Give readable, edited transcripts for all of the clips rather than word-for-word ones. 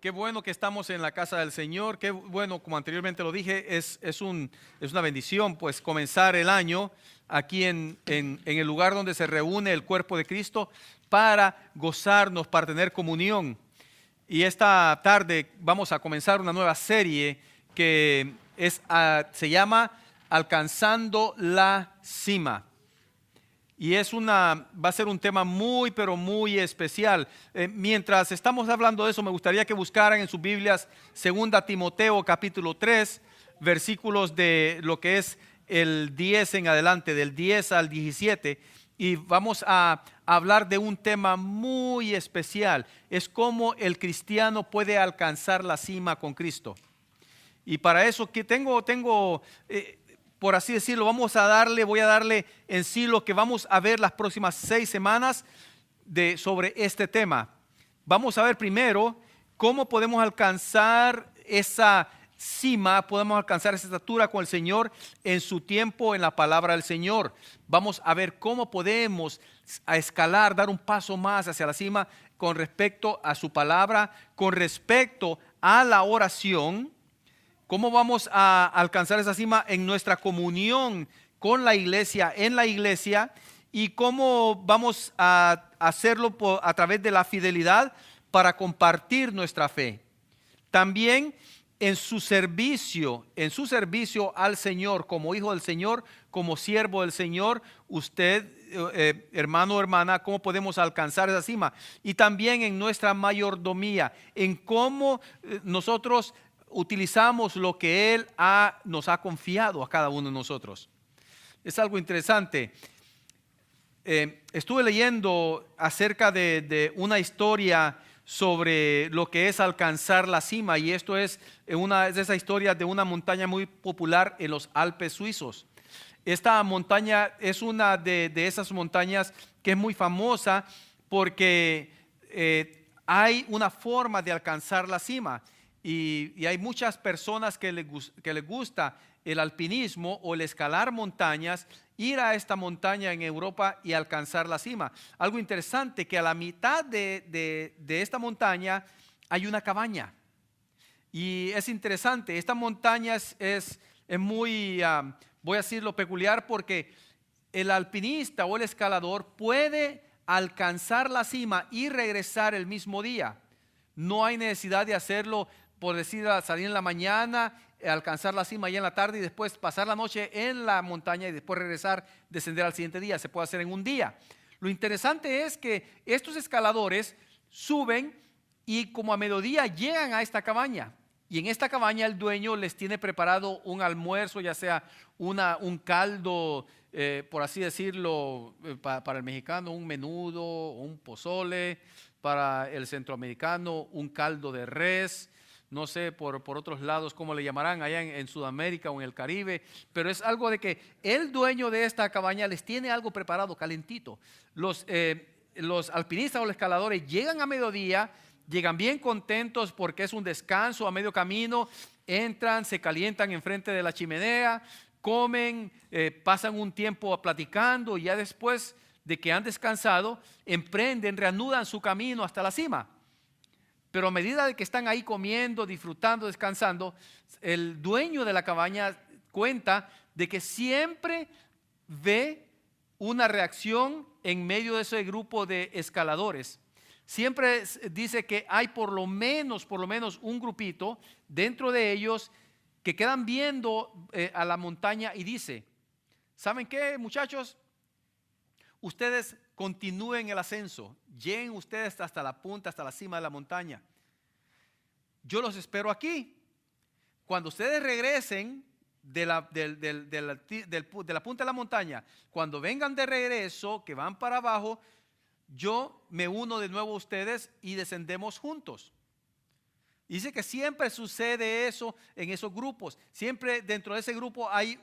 Qué bueno que estamos en la casa del Señor. Qué bueno, como anteriormente lo dije, es una bendición pues comenzar el año aquí en el lugar donde se reúne el cuerpo de Cristo para gozarnos, para tener comunión. Y esta tarde vamos a comenzar una nueva serie que se llama Alcanzando la Cima. Y va a ser un tema muy, pero muy especial. Mientras estamos hablando de eso, me gustaría que buscaran en sus Biblias 2 Timoteo capítulo 3, versículos de lo que es el 10 en adelante, del 10 al 17. Y vamos a hablar de un tema muy especial. Es cómo el cristiano puede alcanzar la cima con Cristo. Y para eso que por así decirlo, voy a darle en sí lo que vamos a ver las próximas 6 semanas sobre este tema. Vamos a ver primero cómo podemos alcanzar esa cima, podemos alcanzar esa estatura con el Señor en su tiempo, en la palabra del Señor. Vamos a ver cómo podemos escalar, dar un paso más hacia la cima con respecto a su palabra, con respecto a la oración. ¿Cómo vamos a alcanzar esa cima en nuestra comunión con la iglesia, en la iglesia? Y cómo vamos a hacerlo a través de la fidelidad para compartir nuestra fe. También en su servicio al Señor, como hijo del Señor, como siervo del Señor, usted, hermano o hermana, cómo podemos alcanzar esa cima. Y también en nuestra mayordomía, en cómo nosotros utilizamos lo que Él nos ha confiado a cada uno de nosotros. Es algo interesante. Estuve leyendo acerca de una historia sobre lo que es alcanzar la cima, y esto es de esas historias de una montaña muy popular en los Alpes suizos. Esta montaña es una de esas montañas que es muy famosa porque hay una forma de alcanzar la cima. Y hay muchas personas que les gusta el alpinismo o el escalar montañas, ir a esta montaña en Europa y alcanzar la cima. Algo interesante, que a la mitad de esta montaña hay una cabaña. Y es interesante, esta montaña es muy, voy a decirlo, peculiar, porque el alpinista o el escalador puede alcanzar la cima y regresar el mismo día. No hay necesidad de hacerlo, por decir, salir en la mañana, alcanzar la cima ya en la tarde y después pasar la noche en la montaña y después regresar, descender al siguiente día. Se puede hacer en un día. Lo interesante es que estos escaladores suben y como a mediodía llegan a esta cabaña. Y en esta cabaña el dueño les tiene preparado un almuerzo, ya sea un caldo, por así decirlo, para el mexicano, un menudo, un pozole, para el centroamericano, un caldo de res. No sé por otros lados cómo le llamarán allá en Sudamérica o en el Caribe, pero es algo de que el dueño de esta cabaña les tiene algo preparado calentito. Los alpinistas o los escaladores llegan a mediodía, llegan bien contentos porque es un descanso a medio camino, entran, se calientan enfrente de la chimenea, comen, pasan un tiempo platicando y ya después de que han descansado, reanudan su camino hasta la cima. Pero a medida de que están ahí comiendo, disfrutando, descansando, el dueño de la cabaña cuenta de que siempre ve una reacción en medio de ese grupo de escaladores. Siempre dice que hay por lo menos un grupito dentro de ellos que quedan viendo a la montaña y dice: ¿saben qué, muchachos? Ustedes continúen el ascenso, lleguen ustedes hasta la punta, hasta la cima de la montaña. Yo los espero aquí. Cuando ustedes regresen de la punta de la montaña, cuando vengan de regreso, que van para abajo, yo me uno de nuevo a ustedes y descendemos juntos. Dice que siempre sucede eso en esos grupos. Siempre dentro de ese grupo hay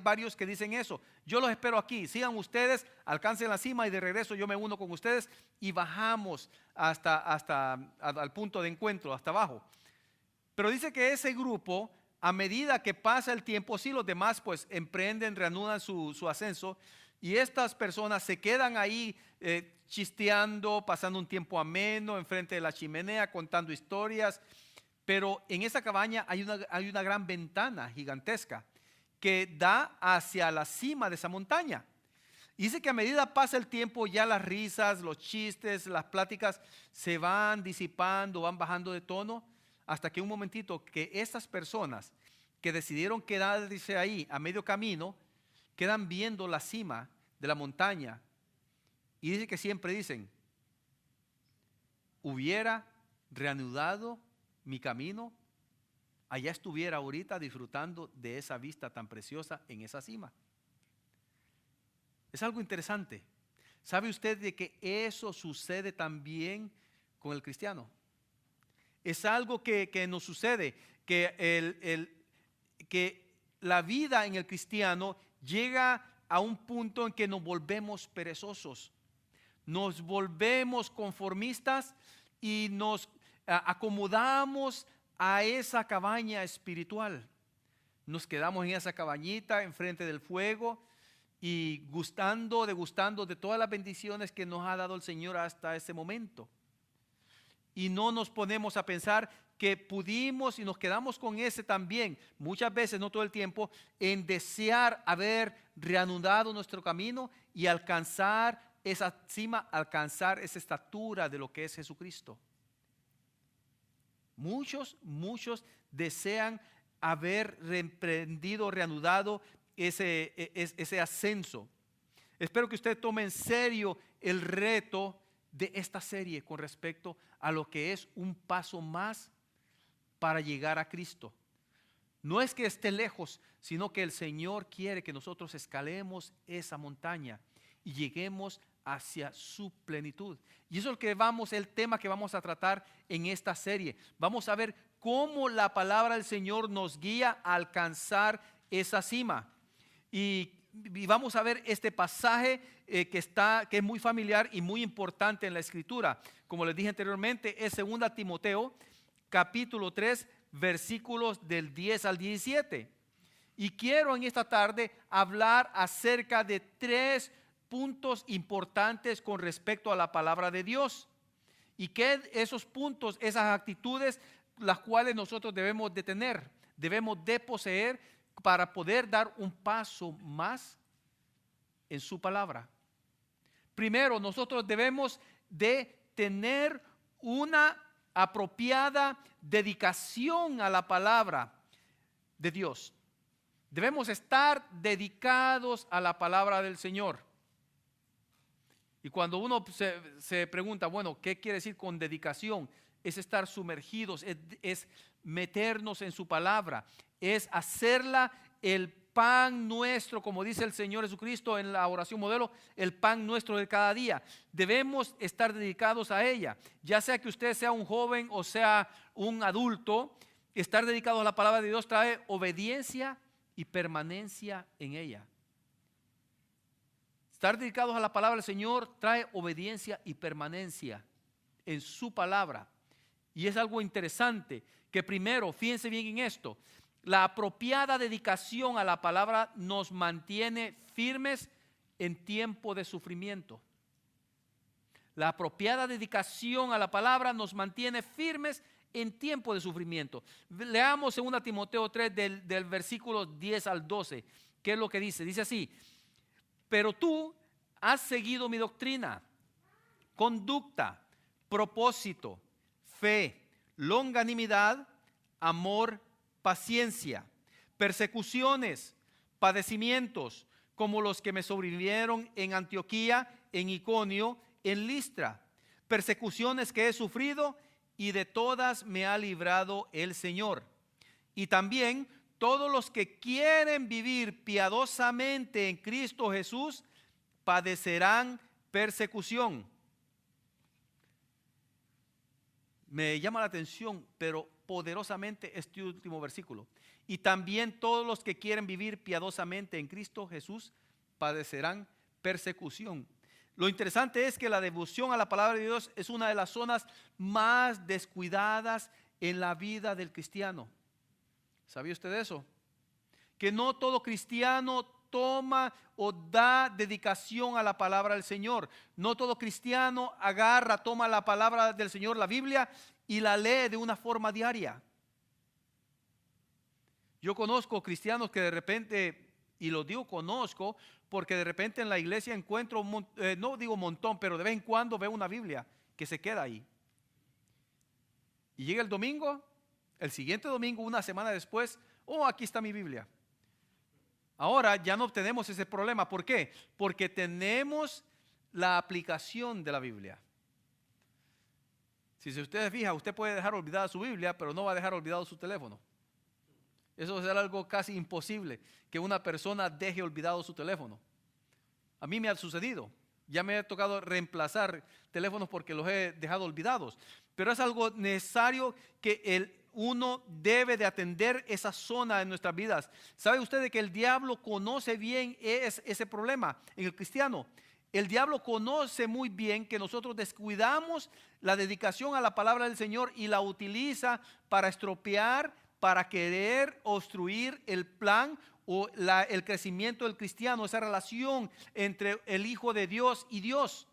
varios que dicen eso. Yo los espero aquí, sigan ustedes, alcancen la cima y de regreso yo me uno con ustedes y bajamos hasta al punto de encuentro, hasta abajo. Pero dice que ese grupo, a medida que pasa el tiempo, sí, los demás pues reanudan su ascenso, Y estas personas se quedan ahí chisteando, pasando un tiempo ameno enfrente de la chimenea, contando historias. Pero en esa cabaña hay una gran ventana gigantesca que da hacia la cima de esa montaña. Y dice que a medida pasa el tiempo, ya las risas, los chistes, las pláticas se van disipando, van bajando de tono, hasta que un momentito que estas personas que decidieron quedarse ahí a medio camino, quedan viendo la cima de la montaña. Y dice que siempre dicen: hubiera reanudado mi camino, allá estuviera ahorita disfrutando de esa vista tan preciosa en esa cima. Es algo interesante. ¿Sabe usted de que eso sucede también con el cristiano? Es algo que nos sucede, que la vida en el cristiano llega a un punto en que nos volvemos perezosos, nos volvemos conformistas y nos acomodamos a esa cabaña espiritual. Nos quedamos en esa cabañita enfrente del fuego y degustando de todas las bendiciones que nos ha dado el Señor hasta ese momento. Y no nos ponemos a pensar que pudimos, y nos quedamos con ese también, muchas veces, no todo el tiempo, en desear haber reanudado nuestro camino y alcanzar esa cima, alcanzar esa estatura de lo que es Jesucristo. Muchos desean haber reemprendido, reanudado ese ascenso. Espero que usted tome en serio el reto de esta serie con respecto a lo que es un paso más para llegar a Cristo. No es que esté lejos, sino que el Señor quiere que nosotros escalemos esa montaña y lleguemos hacia su plenitud. Y eso es el tema que vamos a tratar en esta serie. Vamos a ver cómo la palabra del Señor nos guía a alcanzar esa cima. Y vamos a ver este pasaje que es muy familiar y muy importante en la Escritura. Como les dije anteriormente, es 2 Timoteo, capítulo 3, versículos del 10 al 17. Y quiero en esta tarde hablar acerca de 3 puntos importantes con respecto a la palabra de Dios. Y que esos puntos, esas actitudes, las cuales nosotros debemos de tener, debemos de poseer para poder dar un paso más en su palabra. Primero, nosotros debemos de tener una apropiada dedicación a la palabra de Dios. Debemos estar dedicados a la palabra del Señor. Y cuando uno se pregunta, bueno, ¿qué quiere decir con dedicación? Es estar sumergidos, es meternos en su palabra, es hacerla el pan nuestro, como dice el Señor Jesucristo en la oración modelo, el pan nuestro de cada día. Debemos estar dedicados a ella, ya sea que usted sea un joven o sea un adulto. Estar dedicado a la palabra de Dios trae obediencia y permanencia en ella. Estar dedicados a la palabra del Señor trae obediencia y permanencia en su palabra. Y es algo interesante que primero, fíjense bien en esto, la apropiada dedicación a la palabra nos mantiene firmes en tiempo de sufrimiento. La apropiada dedicación a la palabra nos mantiene firmes en tiempo de sufrimiento. Leamos 2 Timoteo 3 del versículo 10 al 12. ¿Qué es lo que dice? Dice así: pero tú has seguido mi doctrina, conducta, propósito, fe, longanimidad, amor, paciencia, persecuciones, padecimientos, como los que me sobrevivieron en Antioquía, en Iconio, en Listra, persecuciones que he sufrido y de todas me ha librado el Señor. Y también todos los que quieren vivir piadosamente en Cristo Jesús padecerán persecución. Me llama la atención, pero poderosamente este último versículo. Y también todos los que quieren vivir piadosamente en Cristo Jesús padecerán persecución. Lo interesante es que la devoción a la palabra de Dios es una de las zonas más descuidadas en la vida del cristiano. ¿Sabía usted eso? Que no todo cristiano toma o da dedicación a la palabra del Señor. No todo cristiano agarra, toma la palabra del Señor, la Biblia, y la lee de una forma diaria. Yo conozco cristianos que de repente, y lo digo conozco, porque de repente en la iglesia encuentro, no digo un montón, pero de vez en cuando veo una Biblia que se queda ahí. Y llega el domingo, el siguiente domingo, una semana después, aquí está mi Biblia. Ahora ya no tenemos ese problema. ¿Por qué? Porque tenemos la aplicación de la Biblia. Si usted se fija, usted puede dejar olvidada su Biblia, pero no va a dejar olvidado su teléfono. Eso es algo casi imposible, que una persona deje olvidado su teléfono. A mí me ha sucedido. Ya me ha tocado reemplazar teléfonos porque los he dejado olvidados. Pero es algo necesario que uno debe de atender esa zona de nuestras vidas. ¿Sabe usted de que el diablo conoce bien ese problema en el cristiano? El diablo conoce muy bien que nosotros descuidamos la dedicación a la palabra del Señor y la utiliza para estropear, para querer obstruir el plan o el crecimiento del cristiano, esa relación entre el Hijo de Dios y Dios.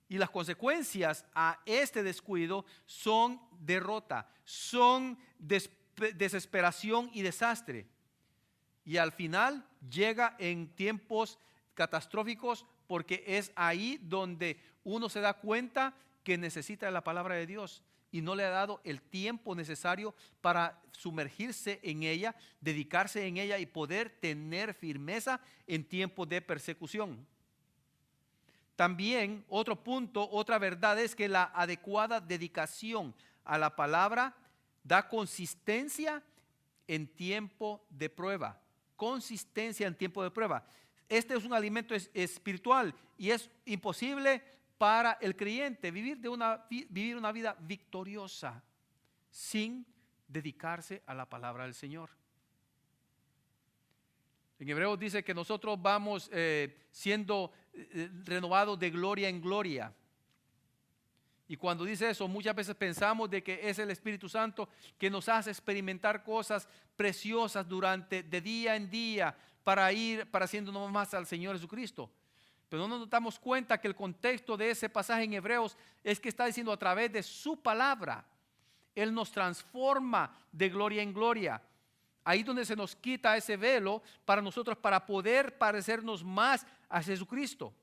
Y las consecuencias a este descuido son derrota, son desesperación y desastre. Y al final llega en tiempos catastróficos, porque es ahí donde uno se da cuenta que necesita la palabra de Dios y no le ha dado el tiempo necesario para sumergirse en ella, dedicarse en ella y poder tener firmeza en tiempos de persecución. También otro punto, otra verdad es que la adecuada dedicación a la palabra da consistencia en tiempo de prueba. Consistencia en tiempo de prueba. Este es un alimento espiritual y es imposible para el creyente vivir una vida victoriosa sin dedicarse a la palabra del Señor. En Hebreos dice que nosotros vamos siendo renovados de gloria en gloria. Y cuando dice eso, muchas veces pensamos de que es el Espíritu Santo que nos hace experimentar cosas preciosas de día en día para ir pareciéndonos más al Señor Jesucristo. Pero no nos damos cuenta que el contexto de ese pasaje en Hebreos es que está diciendo a través de su palabra, Él nos transforma de gloria en gloria. Ahí donde se nos quita ese velo para nosotros, para poder parecernos más a Jesucristo.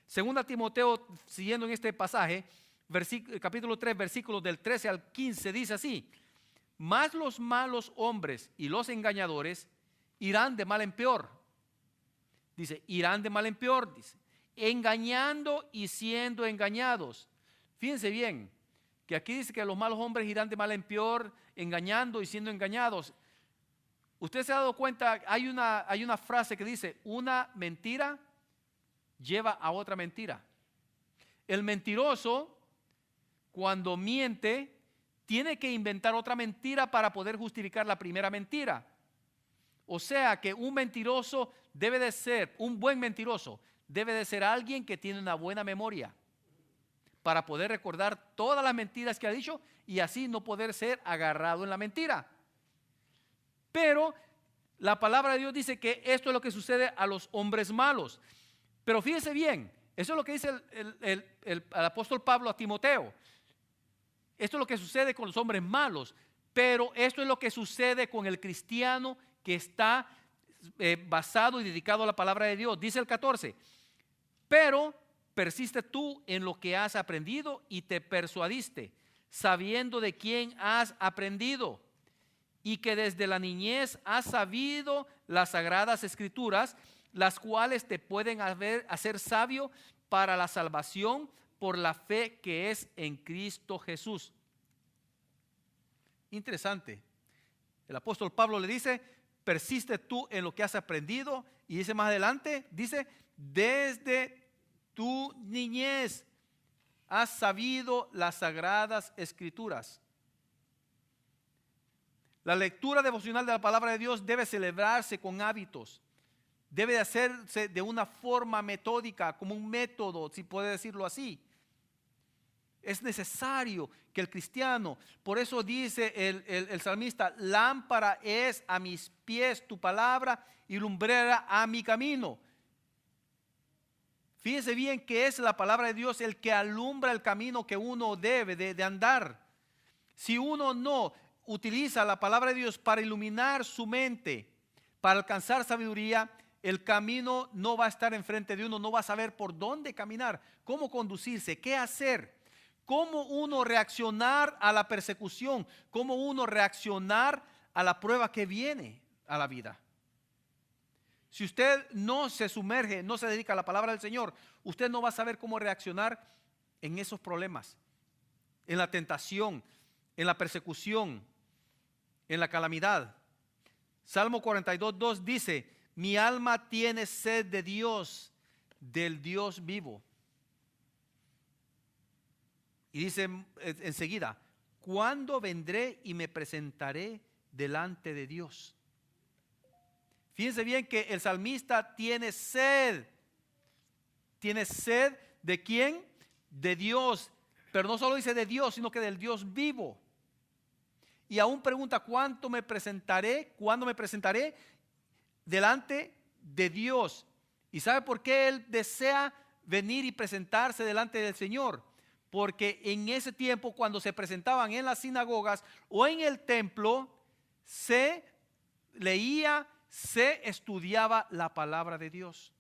Segunda Timoteo, siguiendo en este pasaje, capítulo 3, versículos del 13 al 15, dice así: mas los malos hombres y los engañadores irán de mal en peor. Dice, irán de mal en peor, dice, engañando y siendo engañados. Fíjense bien, que aquí dice que los malos hombres irán de mal en peor, engañando y siendo engañados. Usted se ha dado cuenta, hay una frase que dice, una mentira lleva a otra mentira. El mentiroso, cuando miente, tiene que inventar otra mentira para poder justificar la primera mentira. O sea que un mentiroso debe de ser, un buen mentiroso, debe de ser alguien que tiene una buena memoria para poder recordar todas las mentiras que ha dicho y así no poder ser agarrado en la mentira. Pero la palabra de Dios dice que esto es lo que sucede a los hombres malos. Pero fíjese bien, eso es lo que dice el apóstol Pablo a Timoteo. Esto es lo que sucede con los hombres malos, pero esto es lo que sucede con el cristiano que está basado y dedicado a la palabra de Dios. Dice el 14, pero persiste tú en lo que has aprendido y te persuadiste, sabiendo de quién has aprendido y que desde la niñez has sabido las sagradas escrituras, las cuales te pueden hacer sabio para la salvación por la fe que es en Cristo Jesús. Interesante. El apóstol Pablo le dice, persiste tú en lo que has aprendido, y dice más adelante, dice, desde tu niñez has sabido las sagradas escrituras. La lectura devocional de la palabra de Dios debe celebrarse con hábitos. Debe de hacerse de una forma metódica, como un método, si puede decirlo así. Es necesario que el cristiano, por eso dice el salmista, lámpara es a mis pies tu palabra y lumbrera a mi camino. Fíjense bien que es la palabra de Dios el que alumbra el camino que uno debe de andar. Si uno no utiliza la palabra de Dios para iluminar su mente, para alcanzar sabiduría, el camino no va a estar enfrente de uno, no va a saber por dónde caminar, cómo conducirse, qué hacer, cómo uno reaccionar a la persecución, cómo uno reaccionar a la prueba que viene a la vida. Si usted no se sumerge, no se dedica a la palabra del Señor, usted no va a saber cómo reaccionar en esos problemas, en la tentación, en la persecución, en la calamidad. Salmo 42:2 dice: mi alma tiene sed de Dios, del Dios vivo. Y dice enseguida: ¿cuándo vendré y me presentaré delante de Dios? Fíjense bien que el salmista tiene sed. ¿Tiene sed de quién? De Dios. Pero no solo dice de Dios, sino que del Dios vivo. Y aún pregunta: ¿cuándo me presentaré delante de Dios? ¿Y sabe por qué él desea venir y presentarse delante del Señor? Porque en ese tiempo, cuando se presentaban en las sinagogas o en el templo, se leía, se estudiaba la palabra de Dios.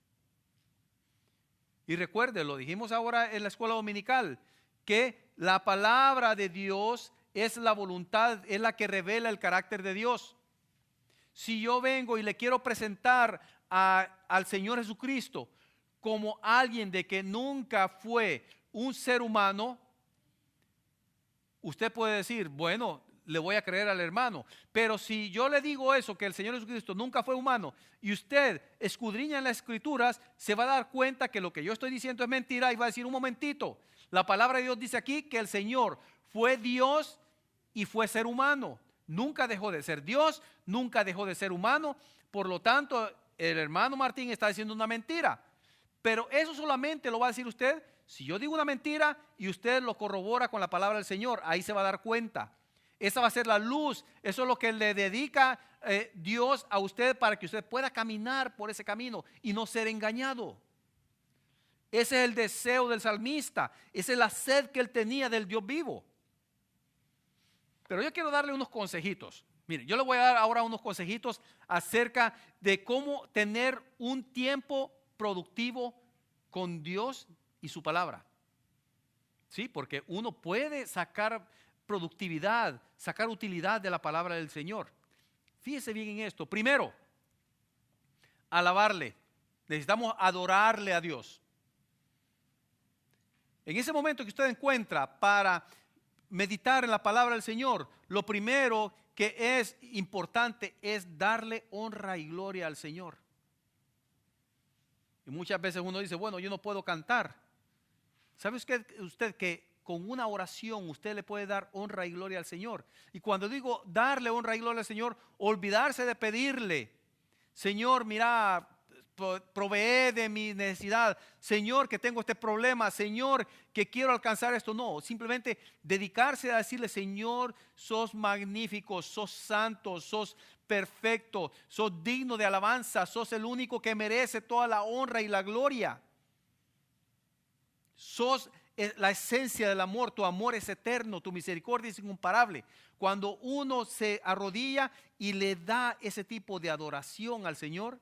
Y recuerde, lo dijimos ahora en la escuela dominical, que la palabra de Dios es la voluntad, es la que revela el carácter de Dios. Si yo vengo y le quiero presentar al Señor Jesucristo como alguien de que nunca fue un ser humano, usted puede decir: bueno, le voy a creer al hermano. Pero si yo le digo eso, que el Señor Jesucristo nunca fue humano, y usted escudriña en las Escrituras, se va a dar cuenta que lo que yo estoy diciendo es mentira, y va a decir: un momentito, la palabra de Dios dice aquí que el Señor fue Dios y fue ser humano. Nunca dejó de ser Dios, nunca dejó de ser humano. Por lo tanto, el hermano Martín está diciendo una mentira. Pero eso solamente lo va a decir usted si yo digo una mentira y usted lo corrobora con la palabra del Señor. Ahí se va a dar cuenta. Esa va a ser la luz. Eso es lo que le dedica Dios a usted, para que usted pueda caminar por ese camino y no ser engañado. Ese es el deseo del salmista. Esa es la sed que él tenía del Dios vivo. Pero yo quiero darle unos consejitos. Mire, yo le voy a dar ahora unos consejitos acerca de cómo tener un tiempo productivo con Dios y su palabra. Sí, porque uno puede sacar productividad, sacar utilidad de la palabra del Señor. Fíjese bien en esto. Primero, alabarle. Necesitamos adorarle a Dios. En ese momento que usted encuentra para meditar en la palabra del Señor, lo primero que es importante es darle honra y gloria al Señor. Y muchas veces uno dice: bueno, yo no puedo cantar. ¿Sabe usted que con una oración usted le puede dar honra y gloria al Señor? Y cuando digo darle honra y gloria al Señor, olvidarse de pedirle: Señor, mira, provee de mi necesidad. Señor, que tengo este problema. Señor, que quiero alcanzar esto. No, simplemente dedicarse a decirle: Señor, sos magnífico, sos santo, sos perfecto, sos digno de alabanza, sos el único que merece toda la honra y la gloria. Sos la esencia del amor. Tu amor es eterno, tu misericordia es incomparable. Cuando uno se arrodilla y le da ese tipo de adoración al Señor,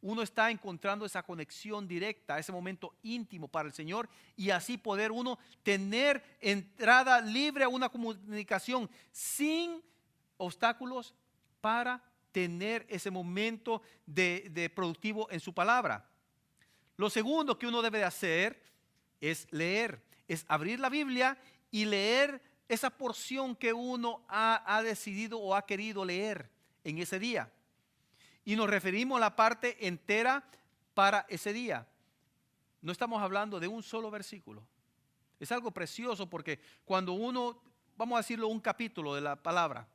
uno está encontrando esa conexión directa, ese momento íntimo para el Señor, y así poder uno tener entrada libre a una comunicación sin obstáculos, para tener ese momento de productivo en su palabra. Lo segundo que uno debe de hacer es leer, es abrir la Biblia y leer esa porción que uno ha decidido o ha querido leer en ese día. Y nos referimos a la parte entera para ese día. No estamos hablando de un solo versículo. Es algo precioso, porque cuando uno, vamos a decirlo, un capítulo de la palabra,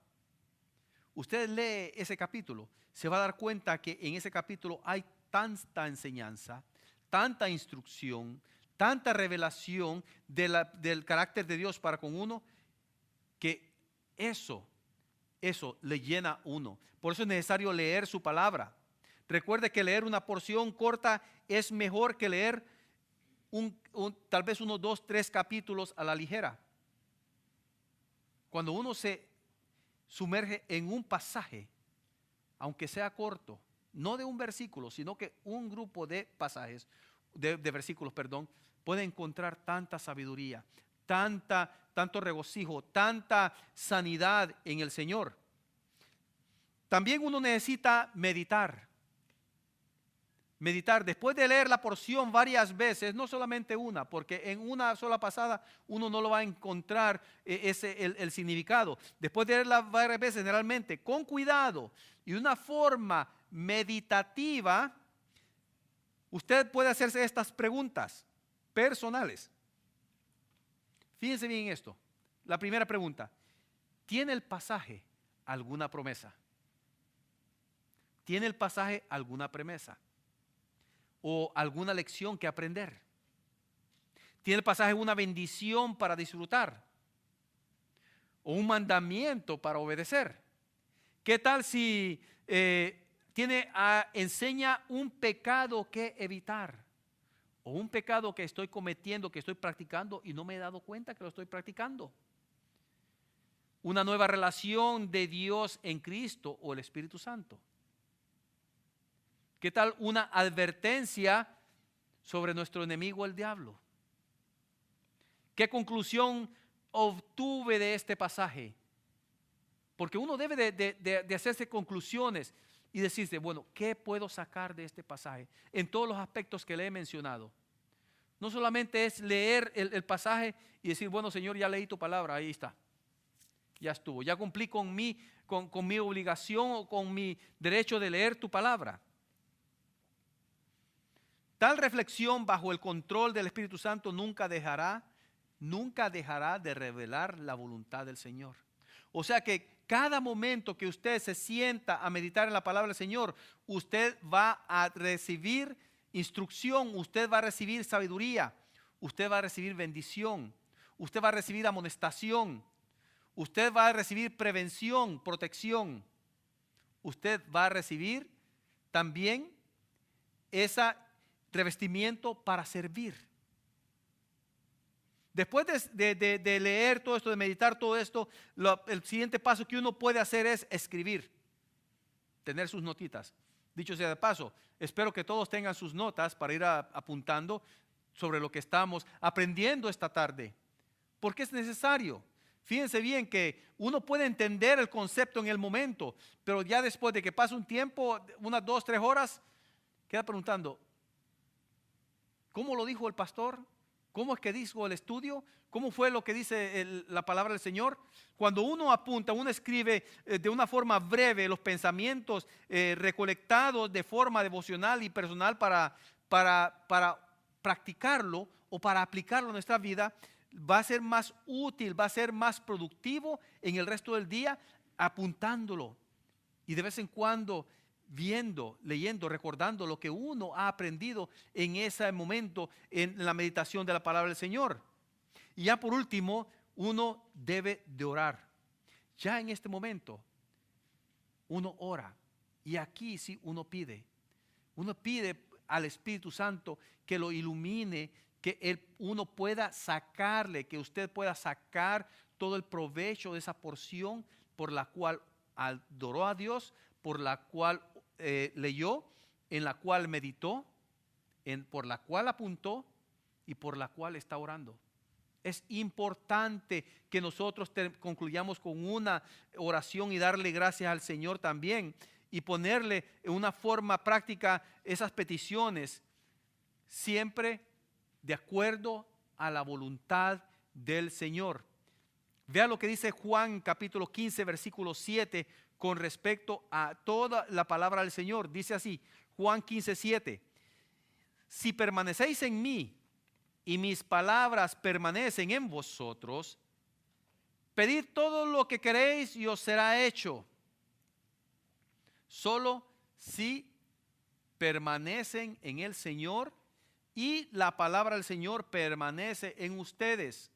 usted lee ese capítulo, se va a dar cuenta que en ese capítulo hay tanta enseñanza, tanta instrucción, tanta revelación del carácter de Dios para con uno, que eso le llena a uno. Por eso es necesario leer su palabra. Recuerde que leer una porción corta es mejor que leer tal vez unos 2, 3 capítulos a la ligera. Cuando uno se sumerge en un pasaje, aunque sea corto, no de un versículo, sino que un grupo de pasajes, de versículos, perdón, puede encontrar tanta sabiduría, tanto regocijo, tanta sanidad en el Señor. También uno necesita meditar. Meditar, después de leer la porción varias veces, no solamente una, porque en una sola pasada uno no lo va a encontrar el significado. Después de leerla varias veces, generalmente con cuidado y una forma meditativa, usted puede hacerse estas preguntas personales. Fíjense bien en esto. La primera pregunta: ¿tiene el pasaje alguna promesa? ¿Tiene el pasaje alguna promesa? ¿O alguna lección que aprender? ¿Tiene el pasaje una bendición para disfrutar? ¿O un mandamiento para obedecer? ¿Qué tal si enseña un pecado que evitar? ¿O un pecado que estoy cometiendo, que estoy practicando y no me he dado cuenta que lo estoy practicando? ¿Una nueva relación de Dios en Cristo o el Espíritu Santo? ¿Qué tal una advertencia sobre nuestro enemigo el diablo? ¿Qué conclusión obtuve de este pasaje? Porque uno debe de hacerse conclusiones y decirse, bueno, ¿qué puedo sacar de este pasaje? En todos los aspectos que le he mencionado. No solamente es leer el pasaje y decir, bueno, Señor, ya leí tu palabra, ahí está. Ya estuvo, ya cumplí con mi obligación o con mi derecho de leer tu palabra. Tal reflexión bajo el control del Espíritu Santo nunca dejará de revelar la voluntad del Señor. O sea que cada momento que usted se sienta a meditar en la palabra del Señor, usted va a recibir instrucción, usted va a recibir sabiduría, usted va a recibir bendición, usted va a recibir amonestación, usted va a recibir prevención, protección, usted va a recibir también ese revestimiento para servir. Después de leer todo esto, de meditar todo esto, el siguiente paso que uno puede hacer es escribir, tener sus notitas. Dicho sea de paso, espero que todos tengan sus notas para ir apuntando sobre lo que estamos aprendiendo esta tarde, porque es necesario. Fíjense bien que uno puede entender el concepto en el momento, pero ya después de que pase un tiempo, unas 2, 3 horas, queda preguntando, ¿cómo lo dijo el pastor? ¿Cómo es que dijo el estudio? ¿Cómo fue lo que dice la palabra del Señor? Cuando uno apunta, uno escribe de una forma breve los pensamientos recolectados de forma devocional y personal para practicarlo o para aplicarlo en nuestra vida, va a ser más útil, va a ser más productivo en el resto del día apuntándolo. Y de vez en cuando viendo, leyendo, recordando lo que uno ha aprendido en ese momento en la meditación de la palabra del Señor. Y ya por último, uno debe de orar. Ya en este momento, uno ora. Y aquí sí uno pide al Espíritu Santo que lo ilumine, que uno pueda sacarle, que usted pueda sacar todo el provecho de esa porción por la cual adoró a Dios, por la cual leyó, en la cual meditó, por la cual apuntó y por la cual está orando. Es importante que nosotros concluyamos con una oración y darle gracias al Señor también y ponerle en una forma práctica esas peticiones, siempre de acuerdo a la voluntad del Señor. Vea lo que dice Juan capítulo 15 versículo 7 con respecto a toda la palabra del Señor. Dice así, Juan 15:7: si permanecéis en mí y mis palabras permanecen en vosotros, pedid todo lo que queréis y os será hecho. Solo si permanecen en el Señor y la palabra del Señor permanece en ustedes.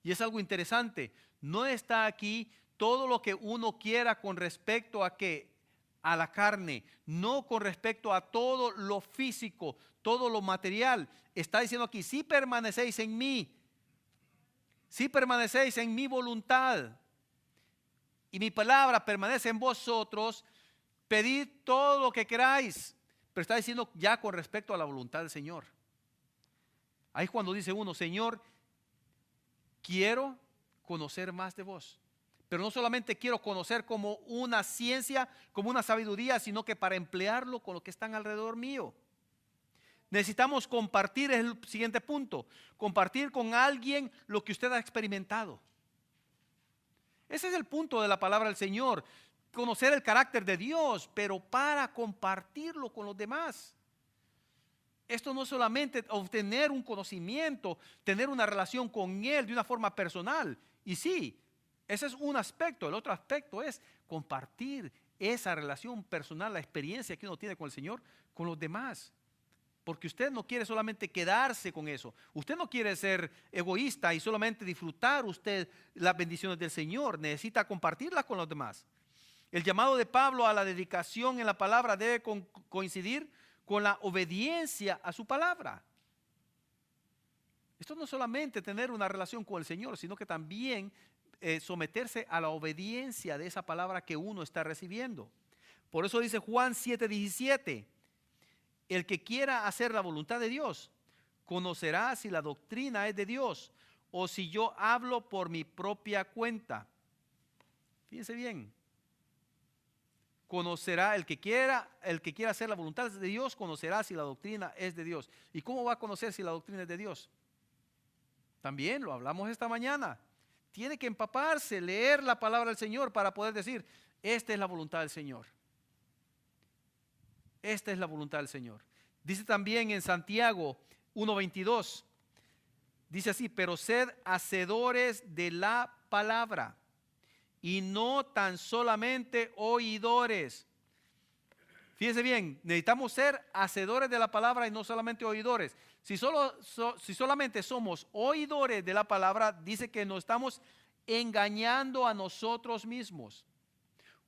Y es algo interesante, no está aquí todo lo que uno quiera con respecto a que a la carne, no con respecto a todo lo físico, todo lo material. Está diciendo aquí, si permanecéis en mí, si permanecéis en mi voluntad y mi palabra permanece en vosotros, pedid todo lo que queráis. Pero está diciendo ya con respecto a la voluntad del Señor. Ahí es cuando dice uno, Señor, quiero conocer más de vos. Pero no solamente quiero conocer como una ciencia, como una sabiduría, sino que para emplearlo con lo que están alrededor mío. Necesitamos compartir, es el siguiente punto, compartir con alguien lo que usted ha experimentado. Ese es el punto de la palabra del Señor, conocer el carácter de Dios, pero para compartirlo con los demás. Esto no es solamente obtener un conocimiento, tener una relación con Él de una forma personal. Y sí, ese es un aspecto. El otro aspecto es compartir esa relación personal, la experiencia que uno tiene con el Señor, con los demás. Porque usted no quiere solamente quedarse con eso. Usted no quiere ser egoísta y solamente disfrutar usted las bendiciones del Señor. Necesita compartirlas con los demás. El llamado de Pablo a la dedicación en la palabra debe coincidir con la obediencia a su palabra. Esto no es solamente tener una relación con el Señor, sino que también someterse a la obediencia de esa palabra que uno está recibiendo. Por eso dice Juan 7:17, el que quiera hacer la voluntad de Dios, conocerá si la doctrina es de Dios o si yo hablo por mi propia cuenta. Fíjense bien. Conocerá el que quiera hacer la voluntad de Dios, conocerá si la doctrina es de Dios. ¿Y cómo va a conocer si la doctrina es de Dios? También lo hablamos esta mañana. Tiene que empaparse, leer la palabra del Señor para poder decir, esta es la voluntad del Señor. Esta es la voluntad del Señor. Dice también en Santiago 1:22, dice así, pero sed hacedores de la palabra y no tan solamente oidores. Fíjense bien, necesitamos ser hacedores de la palabra y no solamente oidores. Si solamente somos oidores de la palabra, dice que nos estamos engañando a nosotros mismos.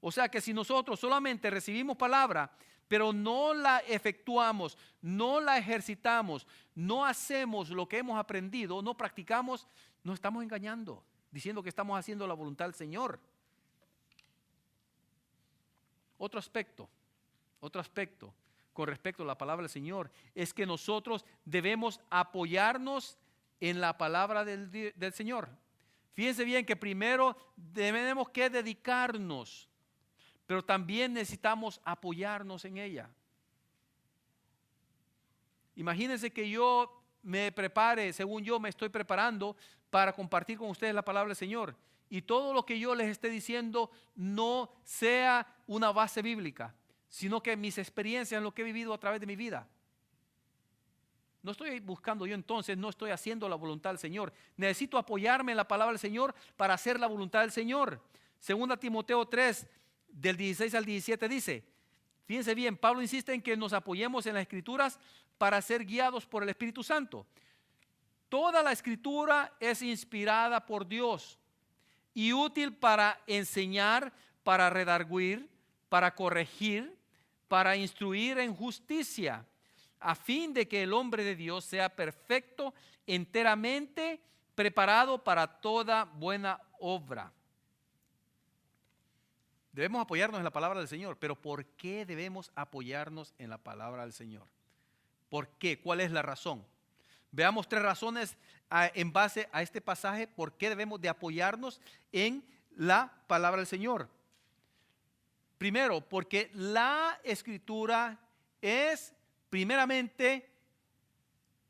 O sea que si nosotros solamente recibimos palabra, pero no la efectuamos, no la ejercitamos, no hacemos lo que hemos aprendido, no practicamos, nos estamos engañando, diciendo que estamos haciendo la voluntad del Señor. Otro aspecto con respecto a la palabra del Señor es que nosotros debemos apoyarnos en la palabra del Señor. Fíjense bien que primero tenemos que dedicarnos, pero también necesitamos apoyarnos en ella. Imagínense que yo me prepare, según yo me estoy preparando para compartir con ustedes la palabra del Señor, y todo lo que yo les esté diciendo no sea una base bíblica, sino que mis experiencias, lo que he vivido a través de mi vida. No estoy buscando yo entonces, no estoy haciendo la voluntad del Señor. Necesito apoyarme en la palabra del Señor para hacer la voluntad del Señor. Segunda Timoteo 3, del 16 al 17 dice, fíjense bien, Pablo insiste en que nos apoyemos en las Escrituras para ser guiados por el Espíritu Santo. Toda la Escritura es inspirada por Dios y útil para enseñar, para redarguir, para corregir, para instruir en justicia, a fin de que el hombre de Dios sea perfecto, enteramente preparado para toda buena obra. Debemos apoyarnos en la palabra del Señor, pero ¿por qué debemos apoyarnos en la palabra del Señor? ¿Por qué? ¿Cuál es la razón? Veamos 3 razones en base a este pasaje por qué debemos de apoyarnos en la palabra del Señor. Primero, porque la Escritura es primeramente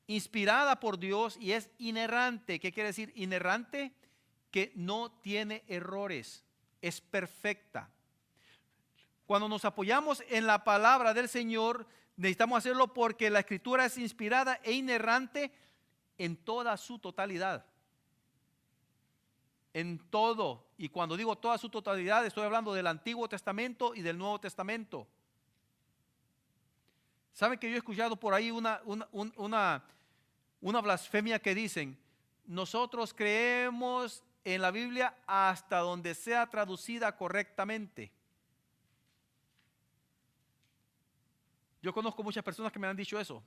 inspirada por Dios y es inerrante. ¿Qué quiere decir inerrante? Que no tiene errores, es perfecta. Cuando nos apoyamos en la palabra del Señor, necesitamos hacerlo porque la Escritura es inspirada e inerrante en toda su totalidad. En todo. Y cuando digo toda su totalidad, estoy hablando del Antiguo Testamento y del Nuevo Testamento. ¿Saben que yo he escuchado por ahí una blasfemia que dicen: nosotros creemos en la Biblia hasta donde sea traducida correctamente? Yo conozco muchas personas que me han dicho eso.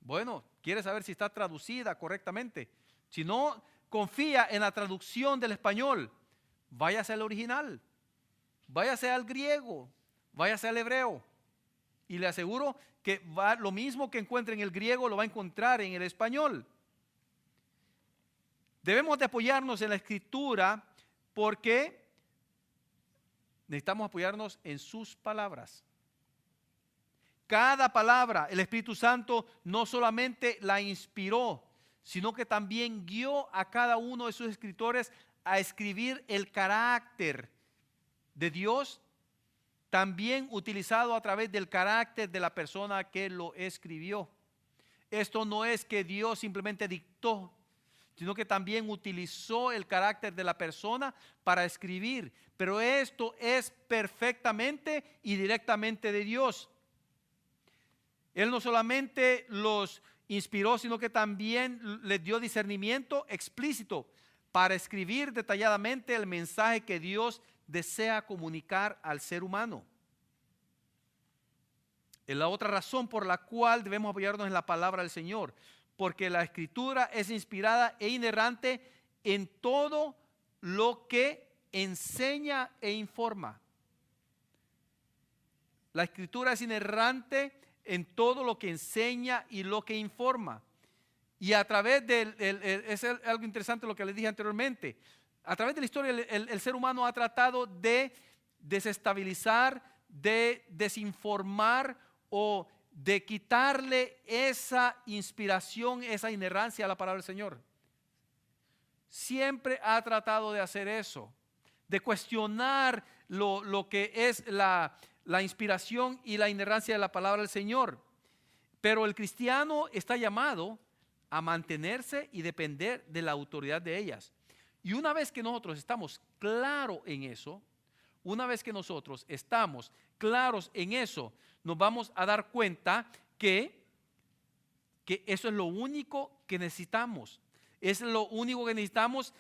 Bueno, quiere saber si está traducida correctamente. Si no confía en la traducción del español, váyase al original, váyase al griego, váyase al hebreo. Y le aseguro que lo mismo que encuentre en el griego lo va a encontrar en el español. Debemos de apoyarnos en la Escritura porque necesitamos apoyarnos en sus palabras. Cada palabra, el Espíritu Santo no solamente la inspiró, sino que también guió a cada uno de sus escritores a escribir el carácter de Dios, también utilizado a través del carácter de la persona que lo escribió. Esto no es que Dios simplemente dictó, sino que también utilizó el carácter de la persona para escribir. Pero esto es perfectamente y directamente de Dios. Él no solamente los inspiró, sino que también les dio discernimiento explícito para escribir detalladamente el mensaje que Dios desea comunicar al ser humano. Es la otra razón por la cual debemos apoyarnos en la palabra del Señor, porque la Escritura es inspirada e inerrante en todo lo que enseña e informa. La Escritura es inerrante en todo lo que enseña y lo que informa. Y a través es algo interesante lo que les dije anteriormente. A través de la historia el ser humano ha tratado de desestabilizar, de desinformar o de quitarle esa inspiración, esa inerrancia a la palabra del Señor. Siempre ha tratado de hacer eso, de cuestionar lo que es la inspiración y la inerrancia de la palabra del Señor. Pero el cristiano está llamado a mantenerse y depender de la autoridad de ellas. Y una vez que nosotros estamos claros en eso, nos vamos a dar cuenta que eso es lo único que necesitamos. Es lo único que necesitamos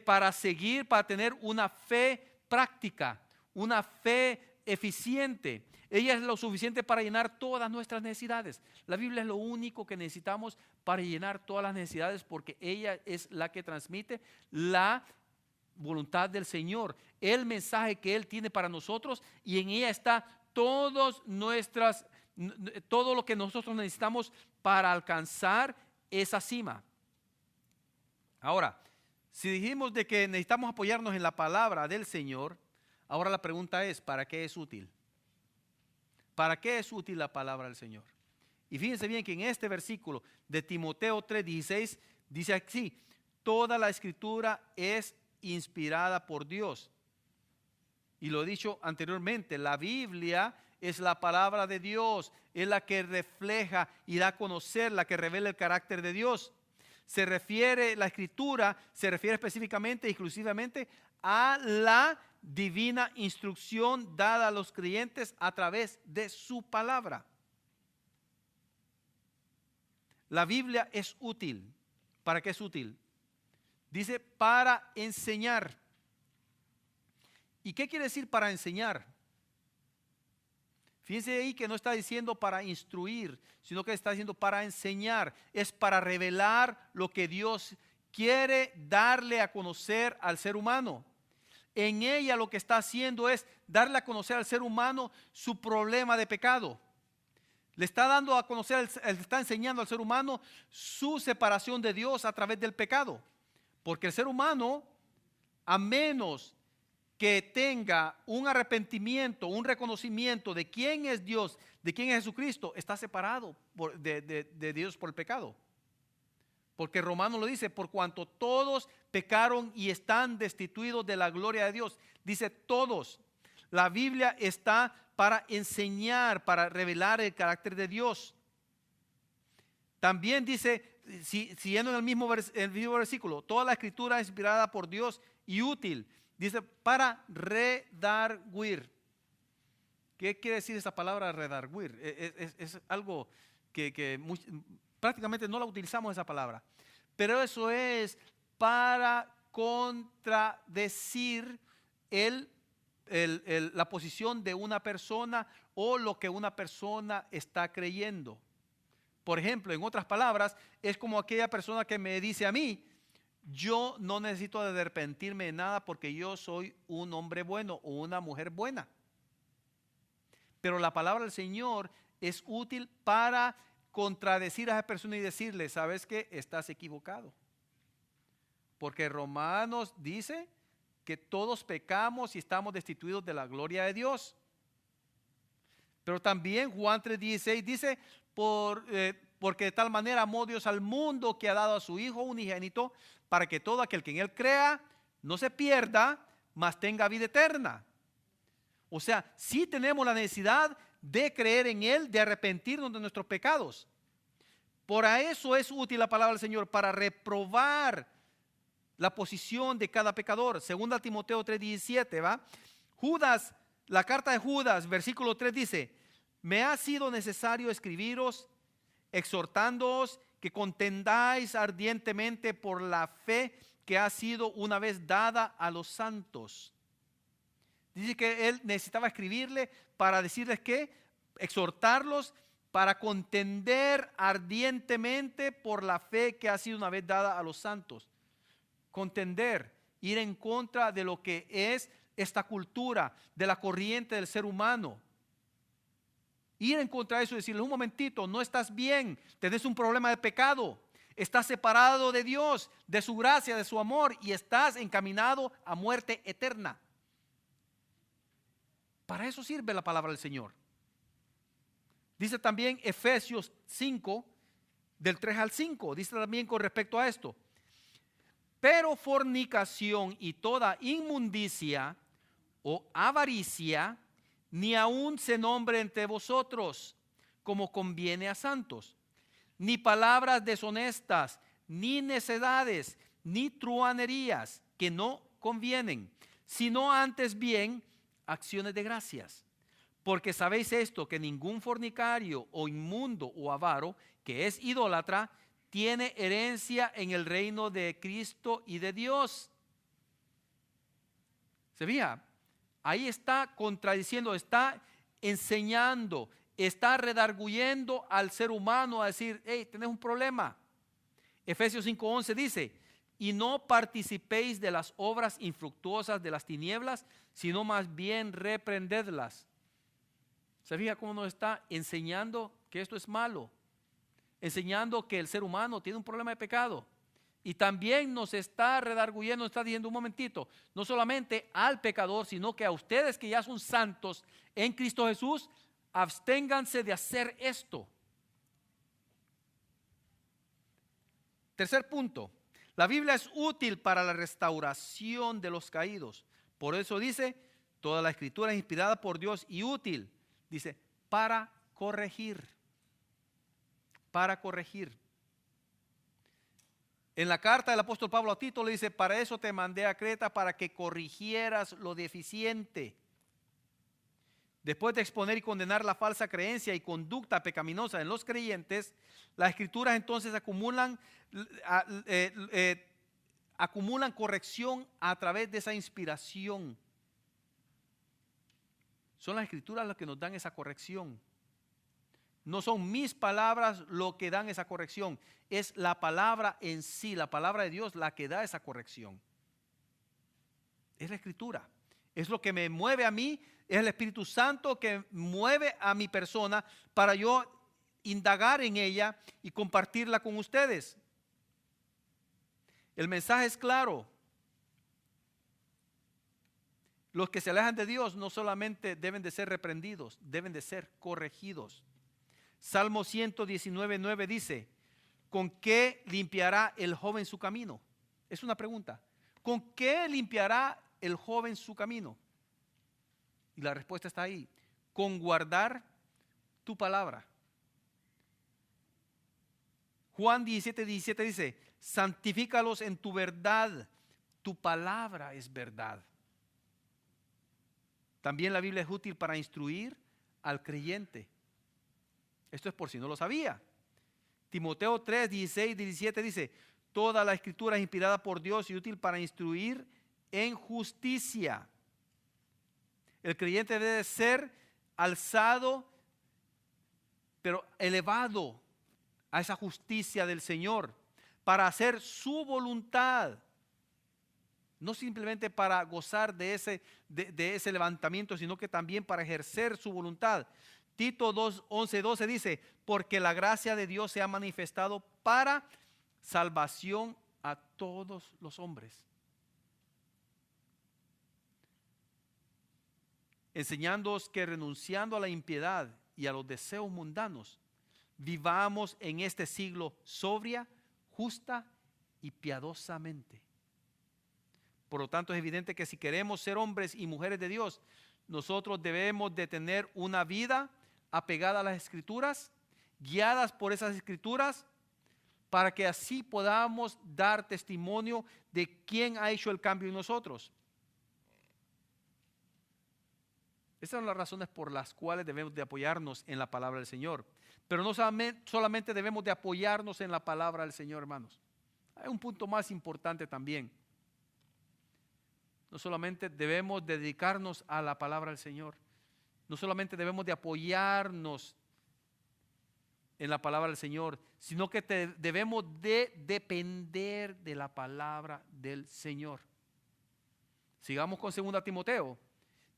para seguir, para tener una fe práctica, una fe eficiente. Ella es lo suficiente para llenar todas nuestras necesidades. La Biblia es lo único que necesitamos para llenar todas las necesidades, porque ella es la que transmite la voluntad del Señor, el mensaje que Él tiene para nosotros, y en ella está todo lo que nosotros necesitamos para alcanzar esa cima. Ahora, si dijimos de que necesitamos apoyarnos en la palabra del Señor, ahora la pregunta es: ¿para qué es útil? ¿Para qué es útil la palabra del Señor? Y fíjense bien que en este versículo de Timoteo 3:16 dice así: toda la escritura es inspirada por Dios. Y lo he dicho anteriormente, la Biblia es la palabra de Dios, es la que refleja y da a conocer, la que revela el carácter de Dios. La escritura se refiere específicamente e exclusivamente a la divina instrucción dada a los creyentes a través de su palabra. La Biblia es útil. ¿Para qué es útil? Dice para enseñar. ¿Y qué quiere decir para enseñar? Fíjense ahí que no está diciendo para instruir, sino que está diciendo para enseñar. Es para revelar lo que Dios quiere darle a conocer al ser humano. En ella lo que está haciendo es darle a conocer al ser humano su problema de pecado. Le está dando a conocer, le está enseñando al ser humano su separación de Dios a través del pecado. Porque el ser humano, a menos que tenga un arrepentimiento, un reconocimiento de quién es Dios, de quién es Jesucristo, está separado de Dios por el pecado. Porque Romanos lo dice: por cuanto todos pecaron y están destituidos de la gloria de Dios. Dice todos. La Biblia está para enseñar, para revelar el carácter de Dios. También dice, siguiendo en el mismo versículo, toda la escritura es inspirada por Dios y útil. Dice para redarguir. ¿Qué quiere decir esa palabra redarguir? Es algo que prácticamente no la utilizamos esa palabra. Pero eso es para contradecir la posición de una persona o lo que una persona está creyendo. Por ejemplo, en otras palabras, es como aquella persona que me dice a mí: yo no necesito de arrepentirme de nada porque yo soy un hombre bueno o una mujer buena. Pero la palabra del Señor es útil para contradecir a esa persona y decirle: ¿sabes qué? Estás equivocado. Porque Romanos dice que todos pecamos y estamos destituidos de la gloria de Dios. Pero también Juan 3:16 dice: porque de tal manera amó Dios al mundo que ha dado a su Hijo unigénito, para que todo aquel que en Él crea no se pierda, mas tenga vida eterna. O sea, sí tenemos la necesidad de creer en Él, de arrepentirnos de nuestros pecados. Por eso es útil la palabra del Señor, para reprobar la posición de cada pecador. Segunda Timoteo 3:17, ¿va? Judas, la carta de Judas, versículo 3 dice: me ha sido necesario escribiros, exhortándoos que contendáis ardientemente por la fe que ha sido una vez dada a los santos. Dice que él necesitaba escribirle para decirles que, exhortarlos para contender ardientemente por la fe que ha sido una vez dada a los santos. Contender, ir en contra de lo que es esta cultura, de la corriente del ser humano. Ir en contra de eso y decirle: un momentito, no estás bien, tenés un problema de pecado, estás separado de Dios, de su gracia, de su amor, y estás encaminado a muerte eterna. Para eso sirve la palabra del Señor. Dice también Efesios 5, del 3 al 5, dice también con respecto a esto: pero fornicación y toda inmundicia o avaricia, ni aun se nombre entre vosotros, como conviene a santos, ni palabras deshonestas, ni necedades, ni truhanerías, que no convienen, sino antes bien acciones de gracias. Porque sabéis esto, que ningún fornicario o inmundo o avaro, que es idólatra, tiene herencia en el reino de Cristo y de Dios. ¿Se fija? Ahí está contradiciendo, está enseñando, está redarguyendo al ser humano a decir: hey, tenés un problema. Efesios 5:11 dice: y no participéis de las obras infructuosas de las tinieblas, sino más bien reprendedlas. ¿Se fija cómo nos está enseñando que esto es malo? Enseñando que el ser humano tiene un problema de pecado. Y también nos está redarguyendo, nos está diciendo: un momentito, no solamente al pecador, sino que a ustedes que ya son santos en Cristo Jesús, absténganse de hacer esto. Tercer punto: la Biblia es útil para la restauración de los caídos. Por eso dice: toda la escritura es inspirada por Dios y útil. Dice: para corregir. Para corregir. En la carta del apóstol Pablo a Tito le dice: para eso te mandé a Creta, para que corrigieras lo deficiente. Después de exponer y condenar la falsa creencia y conducta pecaminosa en los creyentes, las escrituras entonces acumulan corrección a través de esa inspiración. Son las escrituras las que nos dan esa corrección. No son mis palabras lo que dan esa corrección, es la palabra en sí, la palabra de Dios la que da esa corrección. Es la escritura, es lo que me mueve a mí, es el Espíritu Santo que mueve a mi persona para yo indagar en ella y compartirla con ustedes. El mensaje es claro. Los que se alejan de Dios no solamente deben de ser reprendidos, deben de ser corregidos. Salmo 119:9 dice: ¿con qué limpiará el joven su camino? Es una pregunta. ¿Con qué limpiará el joven su camino? Y la respuesta está ahí: con guardar tu palabra. Juan 17:17 dice: santifícalos en tu verdad, tu palabra es verdad. También la Biblia es útil para instruir, al creyente. Esto es por si no lo sabía. Timoteo 3, 16, 17 dice: toda la escritura es inspirada por Dios y útil para instruir en justicia. El creyente debe ser alzado, pero elevado a esa justicia del Señor, para hacer su voluntad. No simplemente para gozar de ese levantamiento, sino que también para ejercer su voluntad. Tito 2, 11, 12 dice: porque la gracia de Dios se ha manifestado para salvación a todos los hombres, enseñándoos que renunciando a la impiedad y a los deseos mundanos, vivamos en este siglo sobria, justa y piadosamente. Por lo tanto, es evidente que si queremos ser hombres y mujeres de Dios, nosotros debemos de tener una vida apegada a las Escrituras, guiadas por esas Escrituras, para que así podamos dar testimonio de quién ha hecho el cambio en nosotros. Estas son las razones por las cuales debemos de apoyarnos en la palabra del Señor. Pero no solamente debemos de apoyarnos en la palabra del Señor, hermanos. Hay un punto más importante también. No solamente debemos dedicarnos a la palabra del Señor, no solamente debemos de apoyarnos en la palabra del Señor, sino que debemos de depender de la palabra del Señor. Sigamos con 2 Timoteo.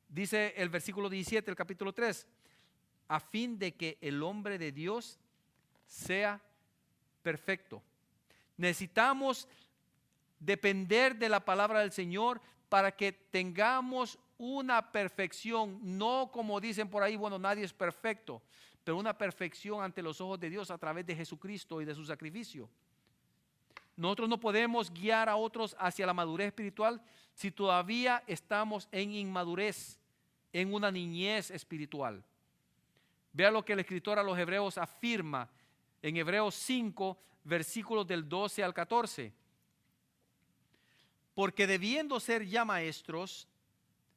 Dice el versículo 17, el capítulo 3, a fin de que el hombre de Dios sea perfecto. Necesitamos depender de la palabra del Señor para que tengamos una perfección, no como dicen por ahí, bueno, nadie es perfecto, pero una perfección ante los ojos de Dios a través de Jesucristo y de su sacrificio. Nosotros no podemos guiar a otros hacia la madurez espiritual si todavía estamos en inmadurez, en una niñez espiritual. Vea lo que el escritor a los Hebreos afirma en Hebreos 5, versículos del 12 al 14. Porque debiendo ser ya maestros,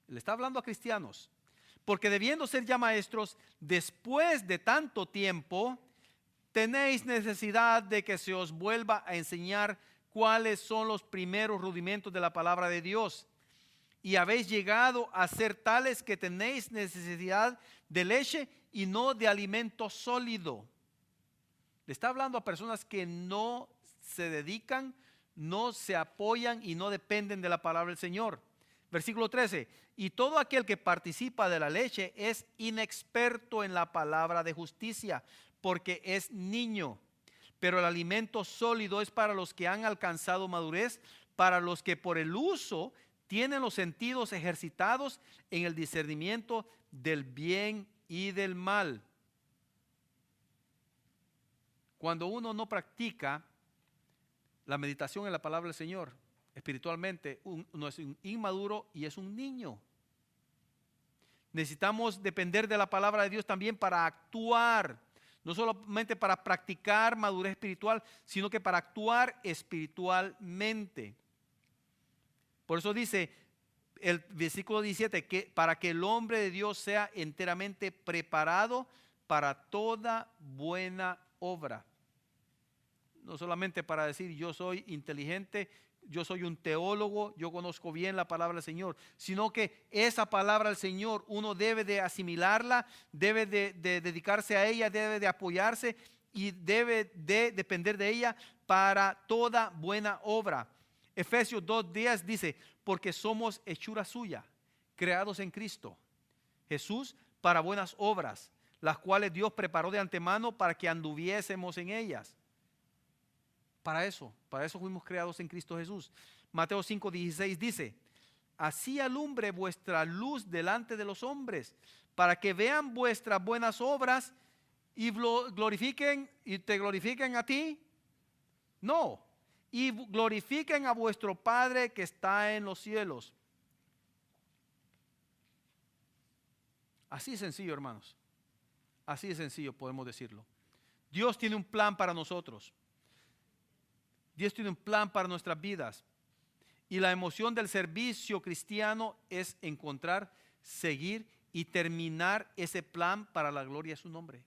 le está hablando a cristianos, porque debiendo ser ya maestros, después de tanto tiempo, tenéis necesidad de que se os vuelva a enseñar cuáles son los primeros rudimentos de la palabra de Dios. Y habéis llegado a ser tales que tenéis necesidad de leche y no de alimento sólido. Le está hablando a personas que no se dedican, no se apoyan y no dependen de la palabra del Señor. Versículo 13, y todo aquel que participa de la leche es inexperto en la palabra de justicia, porque es niño. Pero el alimento sólido es para los que han alcanzado madurez, para los que por el uso tienen los sentidos ejercitados en el discernimiento del bien y del mal. Cuando uno no practica la meditación en la palabra del Señor, espiritualmente, uno es un inmaduro y es un niño. Necesitamos depender de la palabra de Dios también para actuar, no solamente para practicar madurez espiritual, sino que para actuar espiritualmente. Por eso dice el versículo 17, que para que el hombre de Dios sea enteramente preparado para toda buena obra. No solamente para decir yo soy inteligente, yo soy un teólogo, yo conozco bien la palabra del Señor, sino que esa palabra del Señor uno debe de asimilarla, debe de dedicarse a ella, debe de apoyarse y debe de depender de ella para toda buena obra. Efesios 2:10 dice, porque somos hechura suya, creados en Cristo Jesús para buenas obras, las cuales Dios preparó de antemano para que anduviésemos en ellas. Para eso fuimos creados en Cristo Jesús. Mateo 5:16 dice, así alumbre vuestra luz delante de los hombres, para que vean vuestras buenas obras y glorifiquen y te glorifiquen a ti. No, y glorifiquen a vuestro Padre que está en los cielos. Así de sencillo, hermanos. Así de sencillo podemos decirlo. Dios tiene un plan para nosotros. Dios tiene un plan para nuestras vidas. Y la emoción del servicio cristiano es encontrar, seguir y terminar ese plan para la gloria de su nombre.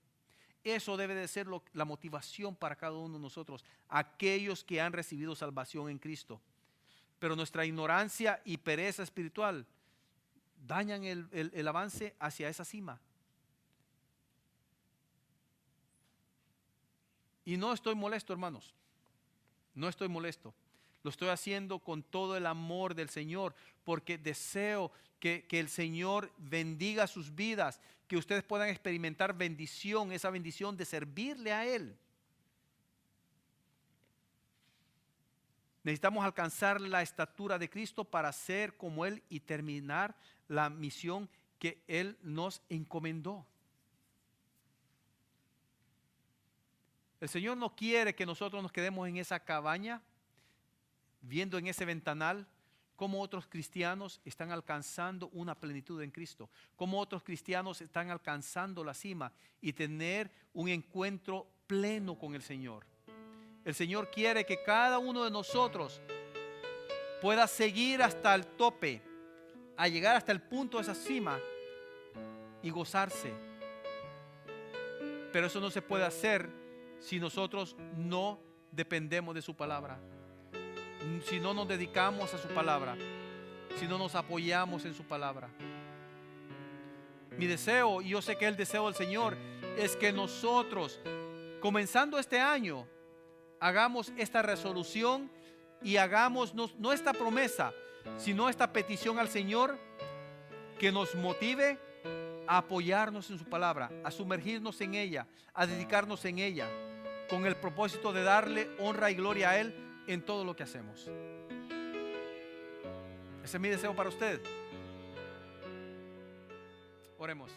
Eso debe de ser la motivación para cada uno de nosotros, aquellos que han recibido salvación en Cristo. Pero nuestra ignorancia y pereza espiritual dañan el avance hacia esa cima. Y no estoy molesto, hermanos. No estoy molesto. Lo estoy haciendo con todo el amor del Señor, porque deseo que el Señor bendiga sus vidas, que ustedes puedan experimentar bendición, esa bendición de servirle a Él. Necesitamos alcanzar la estatura de Cristo para ser como Él y terminar la misión que Él nos encomendó. El Señor no quiere que nosotros nos quedemos en esa cabaña, viendo en ese ventanal cómo otros cristianos están alcanzando una plenitud en Cristo, cómo otros cristianos están alcanzando la cima y tener un encuentro pleno con el Señor. El Señor quiere que cada uno de nosotros pueda seguir hasta el tope, a llegar hasta el punto de esa cima y gozarse. Pero eso no se puede hacer si nosotros no dependemos de su palabra, si no nos dedicamos a su palabra, si no nos apoyamos en su palabra. Mi deseo, y yo sé que el deseo del Señor, es que nosotros, comenzando este año, hagamos esta resolución y hagamos no esta promesa, sino esta petición al Señor que nos motive a apoyarnos en su palabra, a sumergirnos en ella, a dedicarnos en ella, con el propósito de darle honra y gloria a Él en todo lo que hacemos. Ese es mi deseo para usted. Oremos.